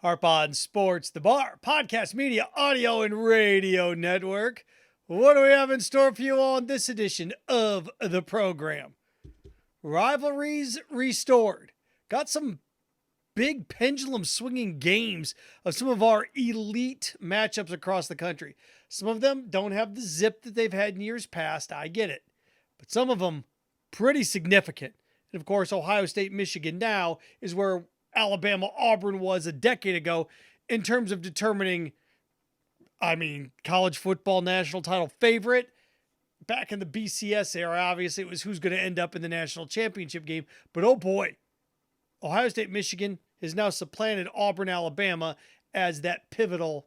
Harp on Sports, the Bar, podcast, media, audio, and radio network. What do we have in store for you on this edition of the program? Rivalries restored. Got some big pendulum swinging games of some of our elite matchups across the country. Some of them don't have the zip that they've had in years past. I get it. But some of them pretty significant. And of course, Ohio State, Michigan now is where Alabama, Auburn was a decade ago in terms of determining, college football national title favorite. Back in the BCS era, obviously, it was who's going to end up in the national championship game. But oh boy, Ohio State, Michigan has now supplanted Auburn, Alabama as that pivotal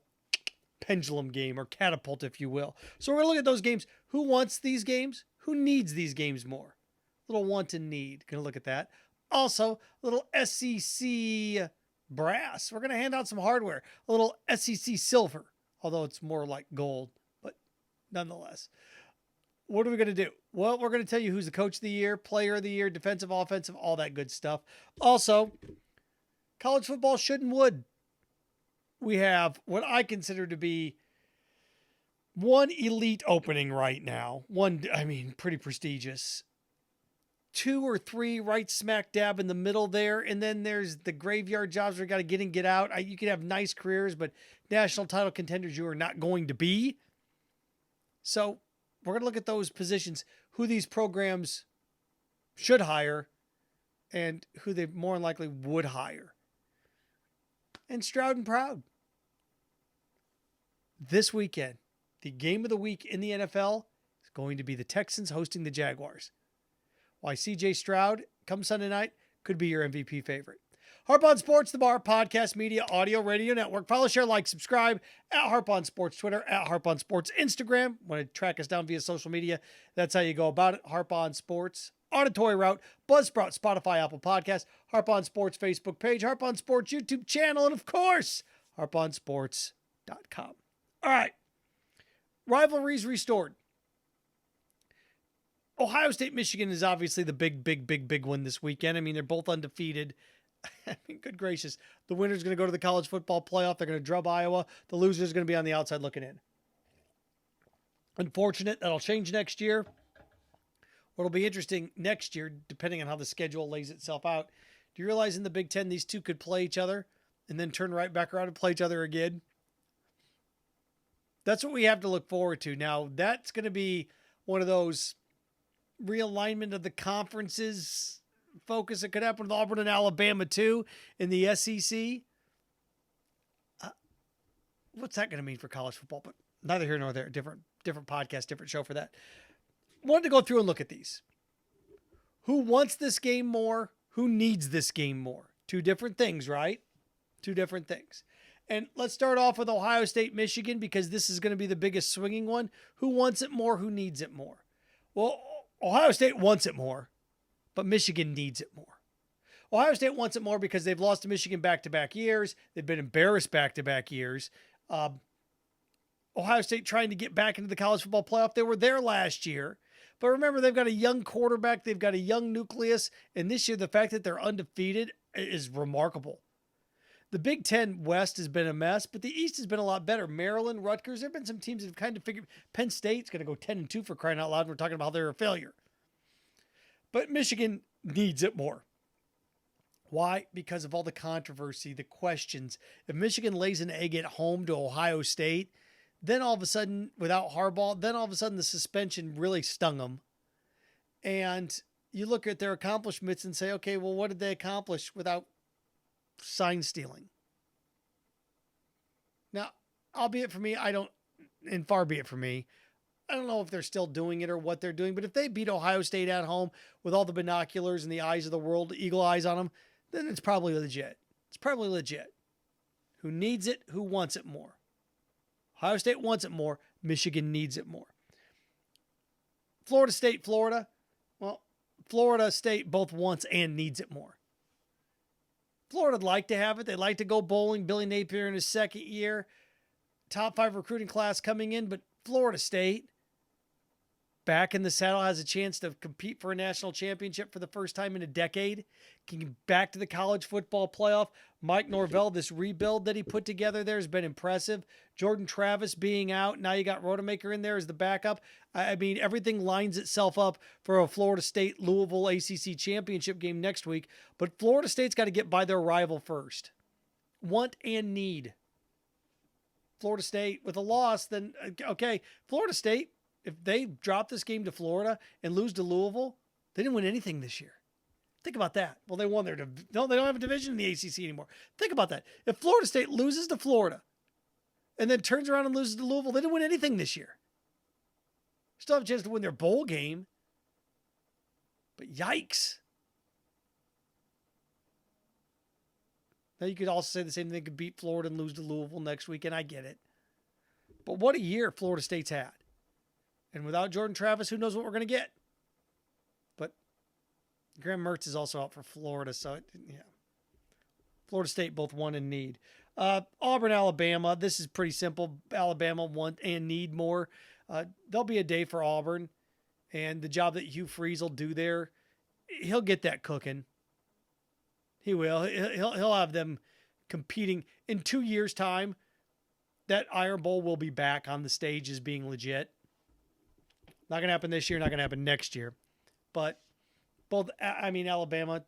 pendulum game, or catapult, if you will. So we're going to look at those games. Who wants these games? Who needs these games more? A little want and need. Going to look at that. Also, a little SEC brass. We're going to hand out some hardware. A little SEC silver, although it's more like gold, but nonetheless. What are we going to do? Well, we're going to tell you who's the coach of the year, player of the year, defensive, offensive, all that good stuff. Also, college football should and would. We have what I consider to be one elite opening right now. Pretty prestigious. 2 or 3 right smack dab in the middle there. And then there's the graveyard jobs where you got to get in, get out. You can have nice careers, but national title contenders you are not going to be. So we're going to look at those positions, who these programs should hire and who they more than likely would hire. And Stroud and Proud. This weekend, the game of the week in the NFL is going to be the Texans hosting the Jaguars. Why CJ Stroud, come Sunday night, could be your MVP favorite. Harp on Sports, the Bar, podcast, media, audio, radio network. Follow, share, like, subscribe at Harp on Sports Twitter, at Harp on Sports Instagram. Want to track us down via social media? That's how you go about it. Harp on Sports auditory route, Buzzsprout, Spotify, Apple Podcasts, Harp on Sports Facebook page, Harp on Sports YouTube channel, and of course, harponsports.com. All right. Rivalries restored. Ohio State, Michigan is obviously the big one this weekend. They're both undefeated. Good gracious. The winner's going to go to the college football playoff. They're going to drub Iowa. The loser's going to be on the outside looking in. Unfortunate. That'll change next year. What'll be interesting next year, depending on how the schedule lays itself out, do you realize in the Big Ten, these two could play each other and then turn right back around and play each other again? That's what we have to look forward to. Now, that's going to be one of those realignment of the conferences focus. It could happen with Auburn and Alabama too in the SEC. What's that going to mean for college football? But neither here nor there. Different podcast, different show for that. Wanted to go through and look at these. Who wants this game more? Who needs this game more? Two different things, right? Two different things. And let's start off with Ohio State, Michigan, because this is going to be the biggest swinging one. Who wants it more? Who needs it more? Well, Ohio State wants it more, but Michigan needs it more. Ohio State wants it more because they've lost to Michigan back-to-back years. They've been embarrassed back-to-back years. Ohio State trying to get back into the college football playoff. They were there last year. But remember, they've got a young quarterback. They've got a young nucleus. And this year, the fact that they're undefeated is remarkable. The Big Ten West has been a mess, but the East has been a lot better. Maryland, Rutgers, there have been some teams that have kind of figured. Penn State's going to go 10-2 for crying out loud. And we're talking about how they're a failure. But Michigan needs it more. Why? Because of all the controversy, the questions. If Michigan lays an egg at home to Ohio State, then all of a sudden, without Harbaugh, then all of a sudden the suspension really stung them. And you look at their accomplishments and say, okay, well, what did they accomplish without sign stealing? Now, albeit for me, far be it for me, I don't know if they're still doing it or what they're doing, but if they beat Ohio State at home with all the binoculars and the eyes of the world, eagle eyes on them, then it's probably legit. It's probably legit. Who needs it? Who wants it more? Ohio State wants it more. Michigan needs it more. Florida State, Florida. Well, Florida State both wants and needs it more. Florida'd like to have it. They'd like to go bowling. Billy Napier in his second year. Top 5 recruiting class coming in. But Florida State, back in the saddle, has a chance to compete for a national championship for the first time in a decade. Can get back to the college football playoff. Mike Norvell, this rebuild that he put together there has been impressive. Jordan Travis being out. Now you got Rodemaker in there as the backup. I mean, everything lines itself up for a Florida State-Louisville ACC championship game next week. But Florida State's got to get by their rival first. Want and need. Florida State with a loss, then, okay, Florida State, if they drop this game to Florida and lose to Louisville, they didn't win anything this year. Think about that. Well, they won their no, they don't have a division in the ACC anymore. Think about that. If Florida State loses to Florida and then turns around and loses to Louisville, they didn't win anything this year. Still have a chance to win their bowl game. But yikes. Now you could also say the same thing, could beat Florida and lose to Louisville next week, and I get it. But what a year Florida State's had. And without Jordan Travis, who knows what we're going to get? But Graham Mertz is also out for Florida, so yeah. Florida State both want and need. Auburn, Alabama. This is pretty simple. Alabama want and need more. There'll be a day for Auburn, and the job that Hugh Freeze will do there, he'll get that cooking. He will. He'll have them competing in 2 years' time. That Iron Bowl will be back on the stage as being legit. Not going to happen this year. Not going to happen next year. But both, I mean, Alabama,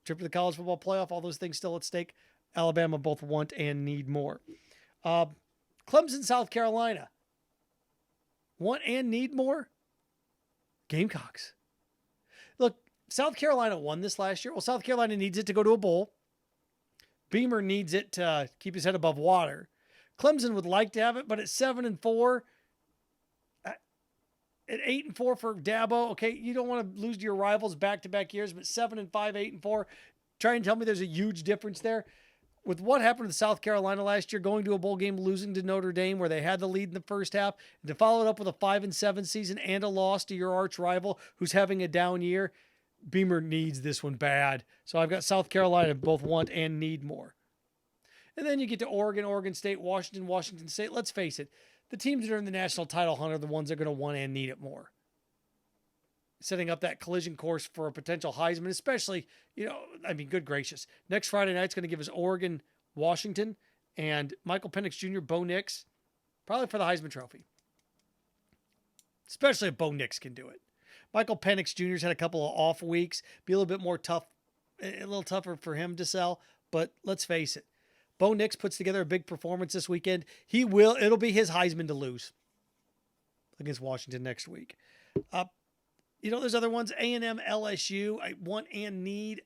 trip to the college football playoff, all those things still at stake. Alabama both want and need more. Clemson, South Carolina. Want and need more? Gamecocks. Look, South Carolina won this last year. Well, South Carolina needs it to go to a bowl. Beamer needs it to keep his head above water. Clemson would like to have it, but at 7-4, at 8-4 for Dabo, okay, you don't want to lose to your rivals back-to-back years, but 7-5, 8-4, try and tell me there's a huge difference there. With what happened to South Carolina last year, going to a bowl game, losing to Notre Dame, where they had the lead in the first half, and to follow it up with a 5-7 season and a loss to your arch rival who's having a down year, Beamer needs this one bad. So I've got South Carolina both want and need more. And then you get to Oregon, Oregon State, Washington, Washington State. Let's face it, the teams that are in the national title hunt are the ones that are going to want and need it more. Setting up that collision course for a potential Heisman, especially, good gracious. Next Friday night's going to give us Oregon, Washington, and Michael Penix Jr., Bo Nix, probably for the Heisman Trophy. Especially if Bo Nix can do it. Michael Penix Jr.'s had a couple of off weeks, be a little bit more tough, a little tougher for him to sell, but let's face it. Bo Nix puts together a big performance this weekend. It'll be his Heisman to lose against Washington next week. There's other ones, A&M, LSU, I want and need.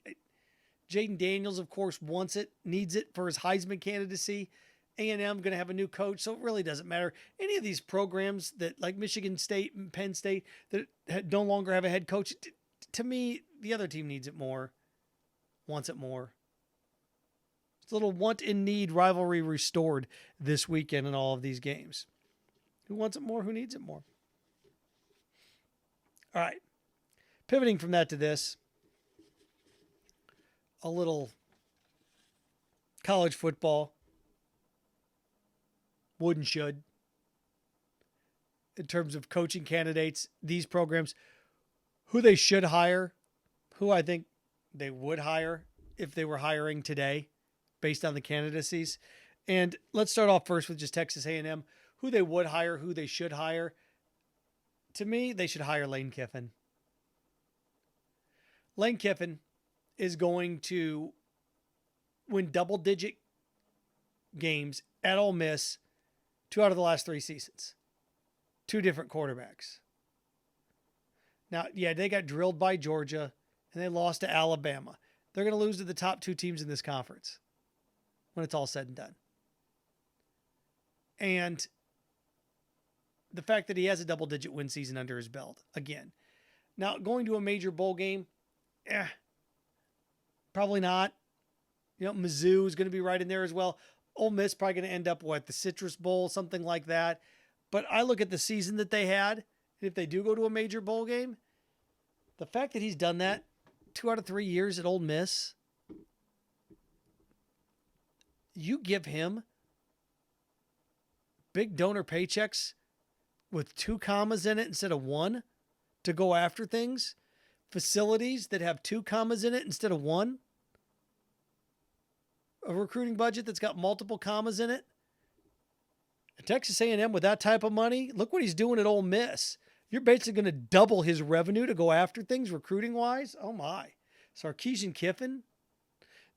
Jaden Daniels, of course, wants it, needs it for his Heisman candidacy. A&M going to have a new coach, so it really doesn't matter. Any of these programs that, like Michigan State and Penn State, that no longer have a head coach, to me, the other team needs it more, wants it more. It's a little want and need rivalry restored this weekend in all of these games. Who wants it more? Who needs it more? All right. Pivoting from that to this, a little college football. Would and should. In terms of coaching candidates, these programs, who they should hire, who I think they would hire if they were hiring today based on the candidacies. And let's start off first with just Texas A&M. Who they would hire, who they should hire. To me, they should hire Lane Kiffin. Lane Kiffin is going to win double-digit games at Ole Miss 2 out of the last 3 seasons. 2 different quarterbacks. Now, yeah, they got drilled by Georgia, and they lost to Alabama. They're going to lose to the top 2 teams in this conference when it's all said and done. And the fact that he has a double-digit win season under his belt, again. Now, going to a major bowl game, probably not. Mizzou is going to be right in there as well. Ole Miss probably going to end up, the Citrus Bowl, something like that. But I look at the season that they had, and if they do go to a major bowl game, the fact that he's done that 2 out of 3 years at Ole Miss, you give him big donor paychecks with 2 commas in it instead of 1 to go after things, facilities that have 2 commas in it instead of 1. a recruiting budget that's got multiple commas in it. Texas A&M with that type of money, look what he's doing at Ole Miss. You're basically going to double his revenue to go after things recruiting-wise. Oh, my. Sarkisian Kiffin.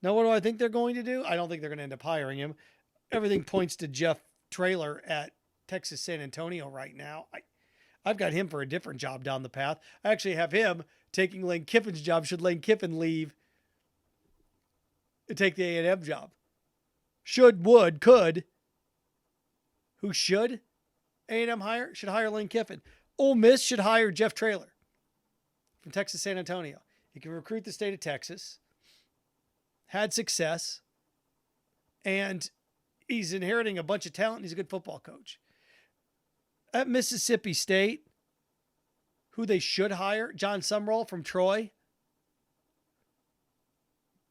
Now, what do I think they're going to do? I don't think they're going to end up hiring him. Everything points to Jeff Traylor at Texas San Antonio right now. I've got him for a different job down the path. I actually have him taking Lane Kiffin's job should Lane Kiffin leave and take the A&M job. Should, would, could. Who should A&M hire? Should hire Lane Kiffin. Ole Miss should hire Jeff Traylor from Texas San Antonio. He can recruit the state of Texas, had success, and he's inheriting a bunch of talent. And he's a good football coach. At Mississippi State, who they should hire, John Sumrall from Troy.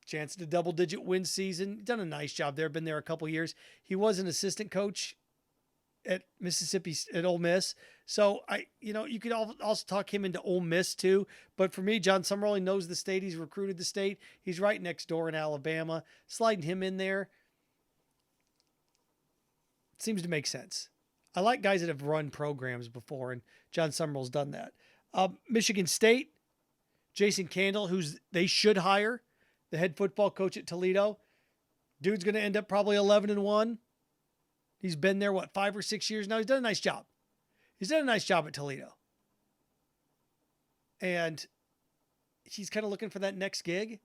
Chance at a double-digit win season. Done a nice job there. Been there a couple years. He was an assistant coach at Mississippi, at Ole Miss. So you could also talk him into Ole Miss too. But for me, John Sumrall, he knows the state. He's recruited the state. He's right next door in Alabama. Sliding him in there seems to make sense. I like guys that have run programs before, and John Sumrall's done that. Michigan State, Jason Candle, they should hire, the head football coach at Toledo. Dude's going to end up probably 11-1. He's been there, 5 or 6 years now? He's done a nice job. He's done a nice job at Toledo. And he's kind of looking for that next gig.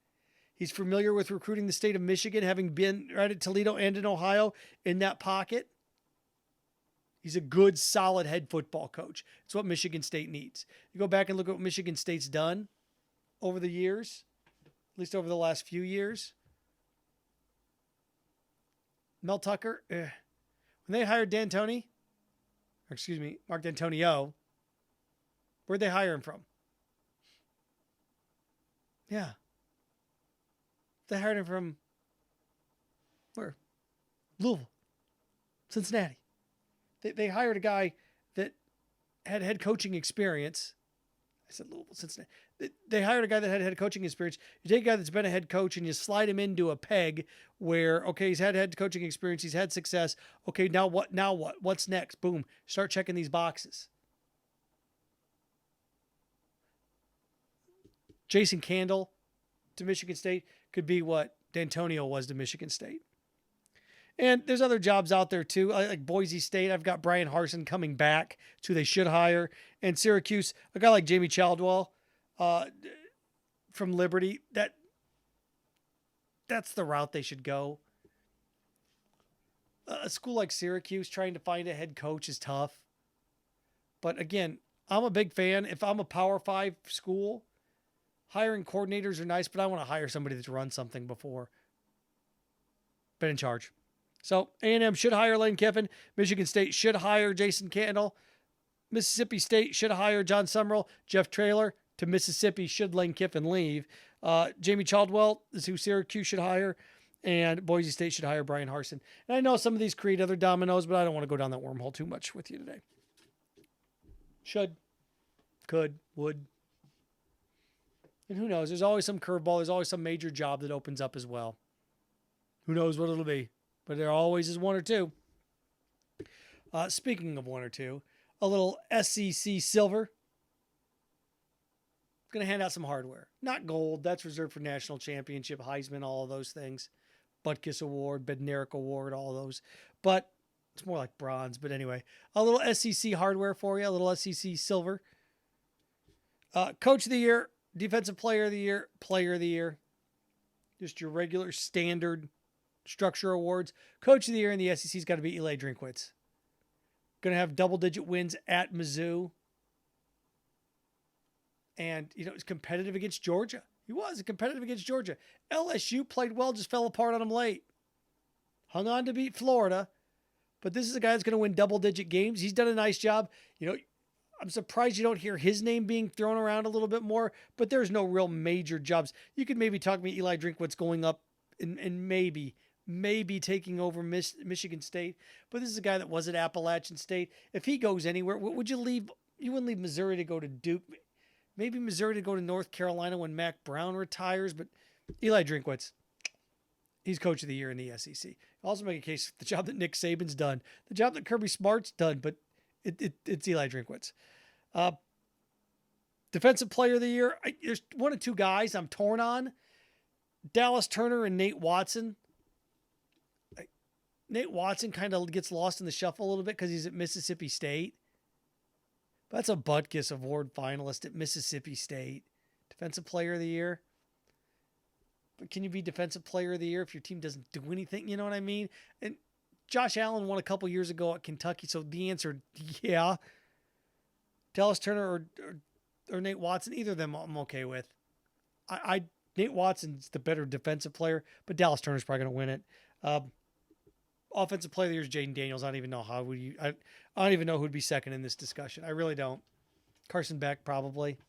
He's familiar with recruiting the state of Michigan, having been right at Toledo and in Ohio in that pocket. He's a good, solid head football coach. It's what Michigan State needs. You go back and look at what Michigan State's done over the years, at least over the last few years. Mel Tucker, when they hired Mark D'Antonio, where'd they hire him from? Yeah. They hired him from where? Louisville, Cincinnati. They hired a guy that had head coaching experience. I said Louisville, Cincinnati. They hired a guy that had head coaching experience. You take a guy that's been a head coach and you slide him into a peg where, okay, he's had head coaching experience. He's had success. Okay, now what? Now what? What's next? Boom. Start checking these boxes. Jason Candle to Michigan State could be what D'Antonio was to Michigan State. And there's other jobs out there too. Like Boise State, I've got Brian Harsin coming back. It's who they should hire. And Syracuse, a guy like Jamie Chaldwell from Liberty. That's the route they should go. A school like Syracuse, trying to find a head coach is tough. But again, I'm a big fan. If I'm a Power 5 school, hiring coordinators are nice, but I want to hire somebody that's run something before. Been in charge. So A&M should hire Lane Kiffin. Michigan State should hire Jason Candle. Mississippi State should hire John Sumrall. Jeff Traylor to Mississippi should Lane Kiffin leave. Jamie Chaldwell is who Syracuse should hire. And Boise State should hire Brian Harsin. And I know some of these create other dominoes, but I don't want to go down that wormhole too much with you today. Should, could, would. And who knows? There's always some curveball. There's always some major job that opens up as well. Who knows what it'll be? But there always is one or two. Speaking of one or two, a little SEC silver. Going to hand out some hardware. Not gold. That's reserved for national championship, Heisman, all of those things. Butkus Award, Bednarik Award, all those. But it's more like bronze. But anyway, a little SEC hardware for you. A little SEC silver. Coach of the year, defensive player of the year, player of the year. Just your regular standard structure awards. Coach of the year in the SEC's got to be Eli Drinkwitz. Going to have double-digit wins at Mizzou. And, it's competitive against Georgia. He was competitive against Georgia. LSU played well, just fell apart on him late. Hung on to beat Florida. But this is a guy that's going to win double-digit games. He's done a nice job. I'm surprised you don't hear his name being thrown around a little bit more, but there's no real major jobs. You could maybe talk me Eli Drinkwitz going up and maybe taking over Michigan State. But this is a guy that was at Appalachian State. If he goes anywhere, would you leave? You wouldn't leave Missouri to go to Duke. Maybe Missouri to go to North Carolina when Mac Brown retires, but Eli Drinkwitz. He's coach of the year in the SEC. Also make a case for the job that Nick Saban's done, the job that Kirby Smart's done, but it's Eli Drinkwitz. Defensive player of the year, there's one of two guys I'm torn on. Dallas Turner and Nate Watson. Nate Watson kind of gets lost in the shuffle a little bit because he's at Mississippi State. But that's a Butkus Award finalist at Mississippi State. Defensive player of the year. But can you be defensive player of the year if your team doesn't do anything? You know what I mean? And Josh Allen won a couple years ago at Kentucky, so the answer, yeah. Dallas Turner or Nate Watson, either of them I'm okay with. Nate Watson's the better defensive player, but Dallas Turner's probably going to win it. Offensive player of the year is Jaden Daniels. I don't even know I don't even know who'd be second in this discussion. I really don't. Carson Beck probably.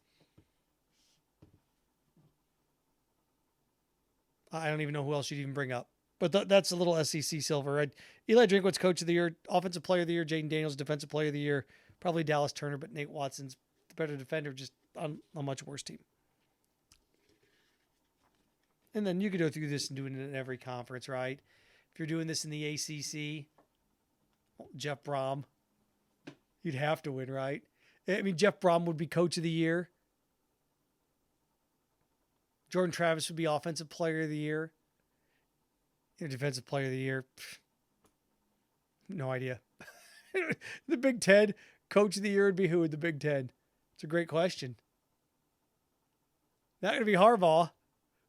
I don't even know who else you'd even bring up. But that's a little SEC silver. Eli Drinkwitz, coach of the year, offensive player of the year. Jaden Daniels, defensive player of the year. Probably Dallas Turner, but Nate Watson's the better defender, just on a much worse team. And then you could go through this and do it in every conference, right? If you're doing this in the ACC, Jeff Brom, you'd have to win, right? I mean, Jeff Brom would be coach of the year. Jordan Travis would be offensive player of the year. Defensive player of the year. No idea. The Big Ten, coach of the year would be who in the Big Ten? It's a great question. Not going to be Harbaugh.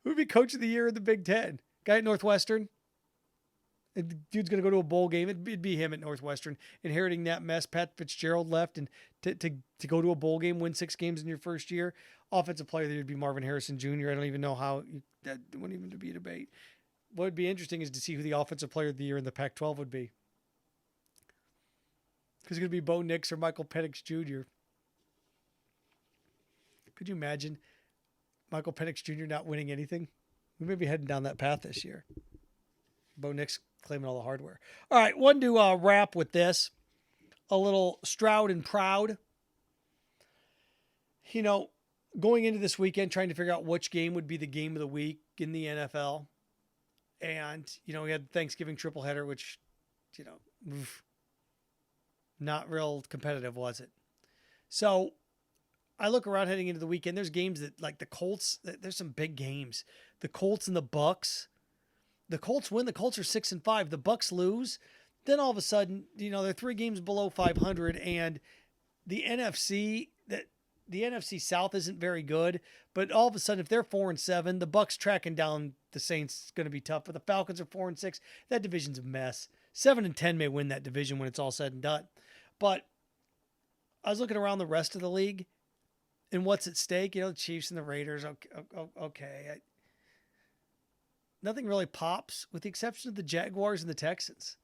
Who would be coach of the year in the Big Ten? Guy at Northwestern? And the dude's going to go to a bowl game. It'd be him at Northwestern, inheriting that mess. Pat Fitzgerald left, and to go to a bowl game, win 6 games in your first year. Offensive player of the year would be Marvin Harrison Jr. I don't even know how that wouldn't even be a debate. What would be interesting is to see who the offensive player of the year in the Pac-12 would be. Because it's going to be Bo Nix or Michael Penix Jr. Could you imagine Michael Penix Jr. not winning anything? We may be heading down that path this year. Bo Nix claiming all the hardware. All right, one to wrap with this. A little Stroud and Proud. You know, going into this weekend, trying to figure out which game would be the game of the week in the NFL. And, you know, we had Thanksgiving triple header, which, you know, not real competitive, was it? So I look around heading into the weekend. There's games that, like the Colts, there's some big games. The Colts and the Bucks. The Colts win. The Colts are 6-5. The Bucks lose. Then all of a sudden, you know, they're 3 games below 500, and the NFC South isn't very good. But all of a sudden, if they're 4-7, the Bucks tracking down the Saints is going to be tough. But the Falcons are 4-6. That division's a mess. 7-10 may win that division when it's all said and done. But I was looking around the rest of the league and what's at stake. You know, the Chiefs and the Raiders. Okay. Nothing really pops with the exception of the Jaguars and the Texans.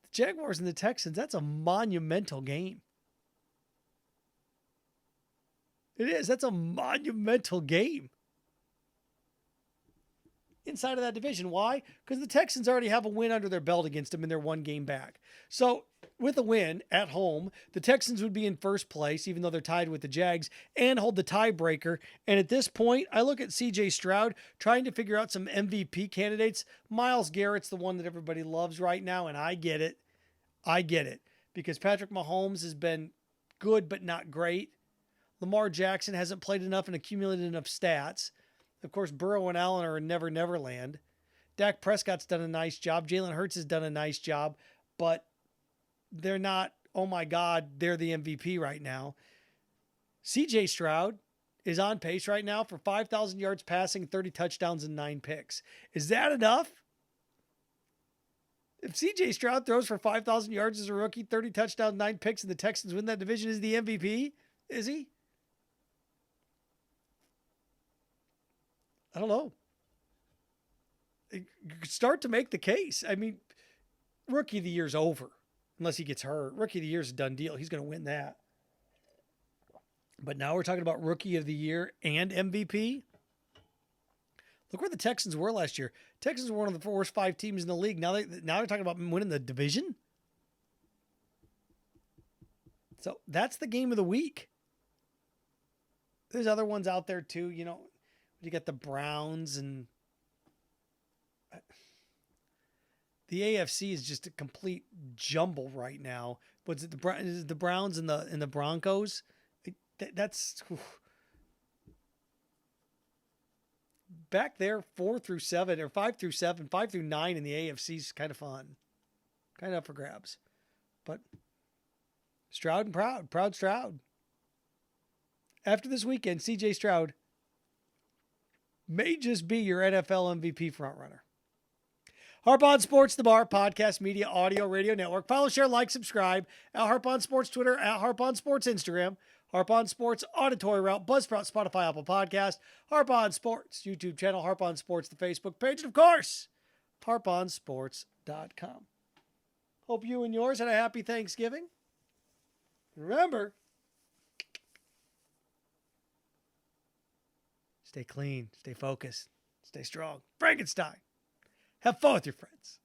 The Jaguars and the Texans, that's a monumental game. It is. That's a monumental game. Inside of that division. Why? Because the Texans already have a win under their belt against them and they're 1 game back. So with a win at home, the Texans would be in first place, even though they're tied with the Jags, and hold the tiebreaker. And at this point, I look at CJ Stroud trying to figure out some MVP candidates. Myles Garrett's the one that everybody loves right now, and I get it. Because Patrick Mahomes has been good but not great. Lamar Jackson hasn't played enough and accumulated enough stats. Of course, Burrow and Allen are in never land. Dak Prescott's done a nice job. Jalen Hurts has done a nice job, but they're not, oh my God, they're the MVP right now. CJ Stroud is on pace right now for 5,000 yards passing, 30 touchdowns, and 9 picks. Is that enough? If CJ Stroud throws for 5,000 yards as a rookie, 30 touchdowns, 9 picks, and the Texans win that division, is the MVP? Is he? I don't know. You could start to make the case. I mean, Rookie of the Year's over. Unless he gets hurt. Rookie of the Year's a done deal. He's going to win that. But now we're talking about Rookie of the Year and MVP. Look where the Texans were last year. Texans were one of the worst 5 teams in the league. Now they're talking about winning the division. So that's the game of the week. There's other ones out there too. You know, you got the Browns and the AFC is just a complete jumble right now. What's it? The Browns and the Broncos. That's back there 4 through 7 or 5 through 7, 5 through 9 in the AFC is kind of fun, kind of up for grabs. But Stroud and proud Stroud. After this weekend, CJ Stroud may just be your NFL MVP frontrunner. Harp on Sports, the Bar, podcast, media, audio, radio network. Follow, share, like, subscribe at Harp on Sports Twitter, at Harp on Sports Instagram, Harp on Sports auditory route, Buzzsprout, Spotify, Apple Podcast, Harp on Sports YouTube channel, Harp on Sports the Facebook page, and of course, harponsports.com. Hope you and yours had a happy Thanksgiving. Remember, stay clean, stay focused, stay strong. Frankenstein. Have fun with your friends.